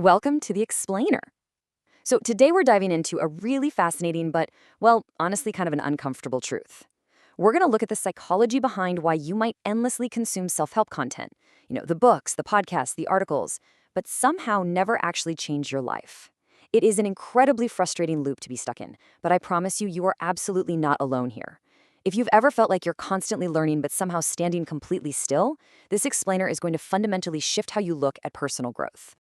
Welcome to the Explainer. So, today we're diving into a really fascinating but, well, honestly, kind of an uncomfortable truth. We're going to look at the psychology behind why you might endlessly consume self help content. The books, the podcasts, the articles, but somehow never actually change your life. It is an incredibly frustrating loop to be stuck in, but I promise you, you are absolutely not alone here. If you've ever felt like you're constantly learning but somehow standing completely still, this explainer is going to fundamentally shift how you look at personal growth.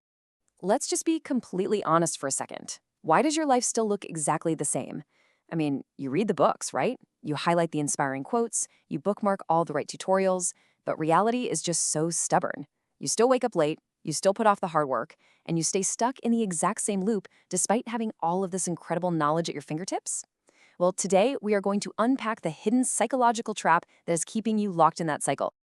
Let's just be completely honest for a second. Why does your life still look exactly the same? I mean, you read the books, right? You highlight the inspiring quotes, you bookmark all the right tutorials, but reality is just so stubborn. You still wake up late, you still put off the hard work, and you stay stuck in the exact same loop despite having all of this incredible knowledge at your fingertips? Well, today we are going to unpack the hidden psychological trap that is keeping you locked in that cycle.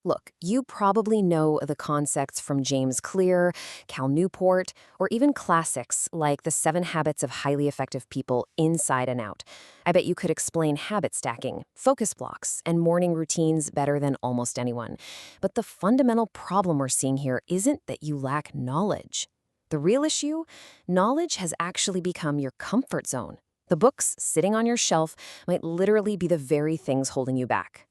Look, you probably know the concepts from James Clear, Cal Newport, or even classics like The 7 Habits of Highly Effective People inside and out. I bet you could explain habit stacking, focus blocks, and morning routines better than almost anyone. But the fundamental problem we're seeing here isn't that you lack knowledge. The real issue? Knowledge has actually become your comfort zone. The books sitting on your shelf might literally be the very things holding you back.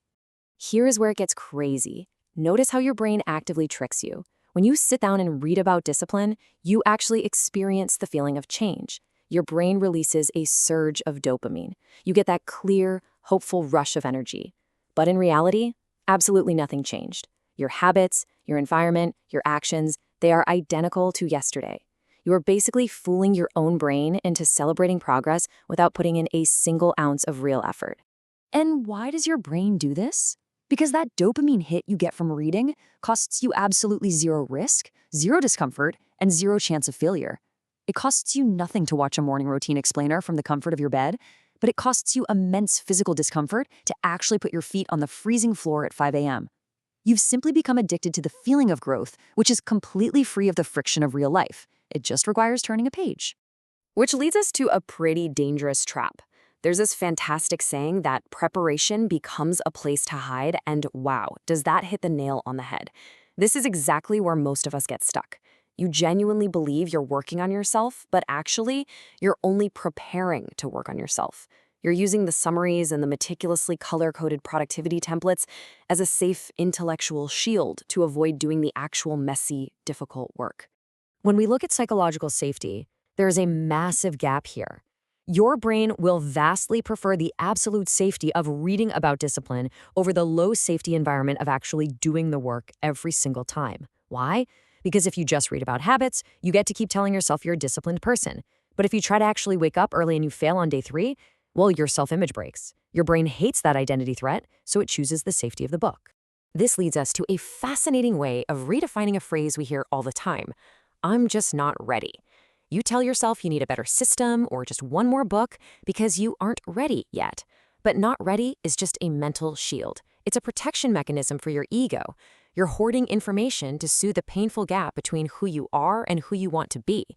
Here is where it gets crazy. Notice how your brain actively tricks you. When you sit down and read about discipline, you actually experience the feeling of change. Your brain releases a surge of dopamine. You get that clear, hopeful rush of energy. But in reality, absolutely nothing changed. Your habits, your environment, your actions, they are identical to yesterday. You are basically fooling your own brain into celebrating progress without putting in a single ounce of real effort. And why does your brain do this? Because that dopamine hit you get from reading costs you absolutely zero risk, zero discomfort, and zero chance of failure. It costs you nothing to watch a morning routine explainer from the comfort of your bed, but it costs you immense physical discomfort to actually put your feet on the freezing floor at 5 a.m. You've simply become addicted to the feeling of growth, which is completely free of the friction of real life. It just requires turning a page. Which leads us to a pretty dangerous trap. There's this fantastic saying that preparation becomes a place to hide, and wow, does that hit the nail on the head. This is exactly where most of us get stuck. You genuinely believe you're working on yourself, but actually, you're only preparing to work on yourself. You're using the summaries and the meticulously color-coded productivity templates as a safe intellectual shield to avoid doing the actual messy, difficult work. When we look at psychological safety, there is a massive gap here. Your brain will vastly prefer the absolute safety of reading about discipline over the low-safety environment of actually doing the work every single time. Why? Because if you just read about habits, you get to keep telling yourself you're a disciplined person. But if you try to actually wake up early and you fail on day 3, well, your self-image breaks. Your brain hates that identity threat, so it chooses the safety of the book. This leads us to a fascinating way of redefining a phrase we hear all the time. I'm just not ready. You tell yourself you need a better system or just one more book because you aren't ready yet. But not ready is just a mental shield. It's a protection mechanism for your ego. You're hoarding information to soothe the painful gap between who you are and who you want to be,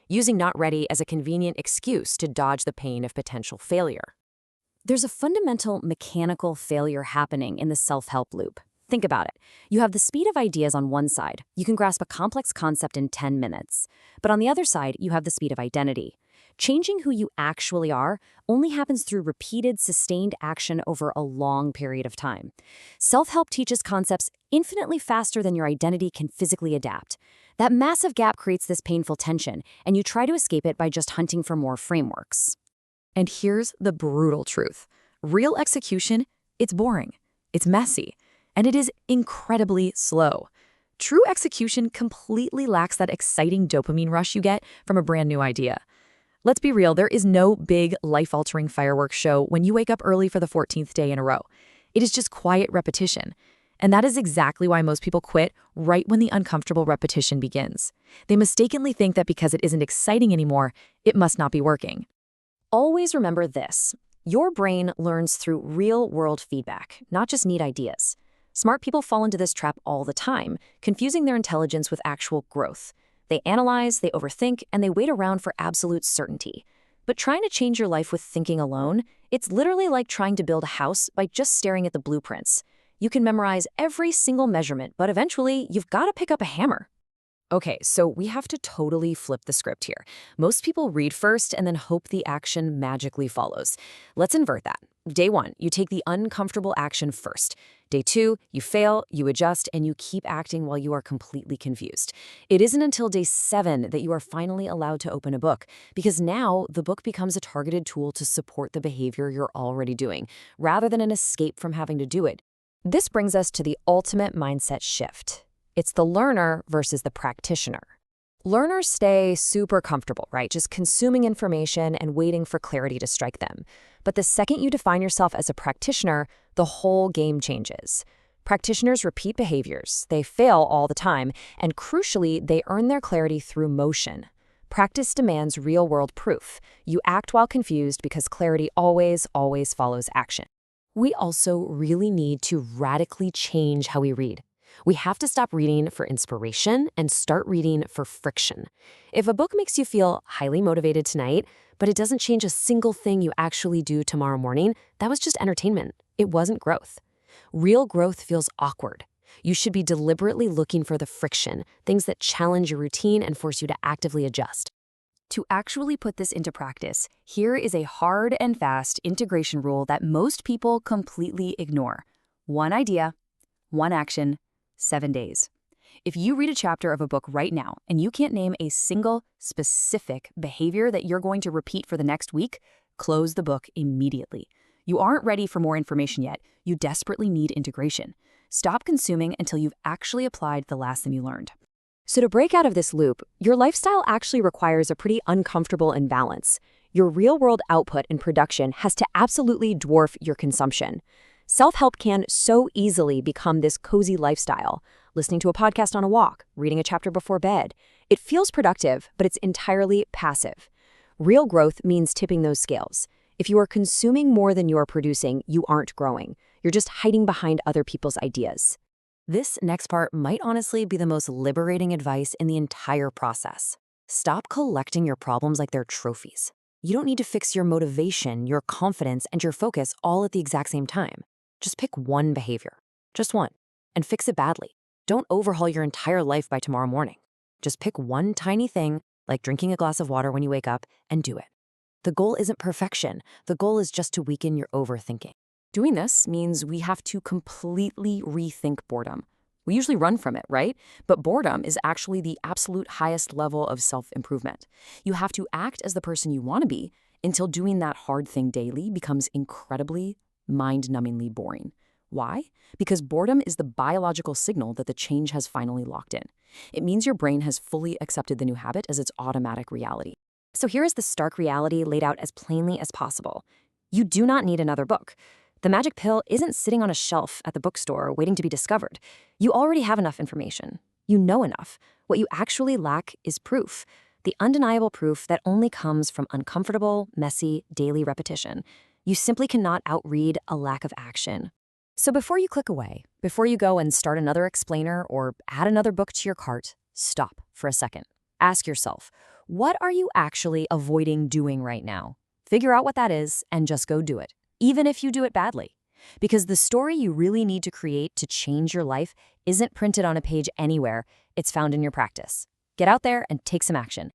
using not ready as a convenient excuse to dodge the pain of potential failure. There's a fundamental mechanical failure happening in the self-help loop. Think about it. You have the speed of ideas on one side. You can grasp a complex concept in 10 minutes. But on the other side, you have the speed of identity. Changing who you actually are only happens through repeated, sustained action over a long period of time. Self-help teaches concepts infinitely faster than your identity can physically adapt. That massive gap creates this painful tension, and you try to escape it by just hunting for more frameworks. And here's the brutal truth. Real execution, it's boring. It's messy. And it is incredibly slow. True execution completely lacks that exciting dopamine rush you get from a brand new idea. Let's be real, there is no big, life-altering fireworks show when you wake up early for the 14th day in a row. It is just quiet repetition. And that is exactly why most people quit right when the uncomfortable repetition begins. They mistakenly think that because it isn't exciting anymore, it must not be working. Always remember this. Your brain learns through real-world feedback, not just neat ideas. Smart people fall into this trap all the time, confusing their intelligence with actual growth. They analyze, they overthink, and they wait around for absolute certainty. But trying to change your life with thinking alone, it's literally like trying to build a house by just staring at the blueprints. You can memorize every single measurement, but eventually, you've got to pick up a hammer. Okay, so we have to totally flip the script here. Most people read first and then hope the action magically follows. Let's invert that. Day 1, you take the uncomfortable action first. Day 2, you fail, you adjust, and you keep acting while you are completely confused. It isn't until day 7 that you are finally allowed to open a book, because now the book becomes a targeted tool to support the behavior you're already doing, rather than an escape from having to do it. This brings us to the ultimate mindset shift. It's the learner versus the practitioner. Learners stay super comfortable, right? Just consuming information and waiting for clarity to strike them. But the second you define yourself as a practitioner, the whole game changes. Practitioners repeat behaviors, they fail all the time, and crucially, they earn their clarity through motion. Practice demands real-world proof. You act while confused because clarity always follows action. We also really need to radically change how we read. We have to stop reading for inspiration and start reading for friction. If a book makes you feel highly motivated tonight, but it doesn't change a single thing you actually do tomorrow morning, that was just entertainment. It wasn't growth. Real growth feels awkward. You should be deliberately looking for the friction, things that challenge your routine and force you to actively adjust. To actually put this into practice, here is a hard and fast integration rule that most people completely ignore. One idea, one action, 7 days. If you read a chapter of a book right now and you can't name a single specific behavior that you're going to repeat for the next week, close the book immediately. You aren't ready for more information yet. You desperately need integration. Stop consuming until you've actually applied the last thing you learned. So to break out of this loop, your lifestyle actually requires a pretty uncomfortable imbalance. Your real-world output and production has to absolutely dwarf your consumption. Self-help can so easily become this cozy lifestyle, listening to a podcast on a walk, reading a chapter before bed. It feels productive, but it's entirely passive. Real growth means tipping those scales. If you are consuming more than you are producing, you aren't growing. You're just hiding behind other people's ideas. This next part might honestly be the most liberating advice in the entire process. Stop collecting your problems like they're trophies. You don't need to fix your motivation, your confidence, and your focus all at the exact same time. Just pick one behavior, just one, and fix it badly. Don't overhaul your entire life by tomorrow morning. Just pick one tiny thing, like drinking a glass of water when you wake up, and do it. The goal isn't perfection. The goal is just to weaken your overthinking. Doing this means we have to completely rethink boredom. We usually run from it, right? But boredom is actually the absolute highest level of self-improvement. You have to act as the person you want to be until doing that hard thing daily becomes incredibly mind-numbingly boring. Why? Because boredom is the biological signal that the change has finally locked in. It means your brain has fully accepted the new habit as its automatic reality. So here is the stark reality laid out as plainly as possible. You do not need another book. The magic pill isn't sitting on a shelf at the bookstore waiting to be discovered. You already have enough information. You know enough. What you actually lack is proof. The undeniable proof that only comes from uncomfortable, messy, daily repetition. You simply cannot outread a lack of action. So before you click away, before you go and start another explainer or add another book to your cart, stop for a second. Ask yourself, what are you actually avoiding doing right now? Figure out what that is and just go do it, even if you do it badly. Because the story you really need to create to change your life isn't printed on a page anywhere, it's found in your practice. Get out there and take some action.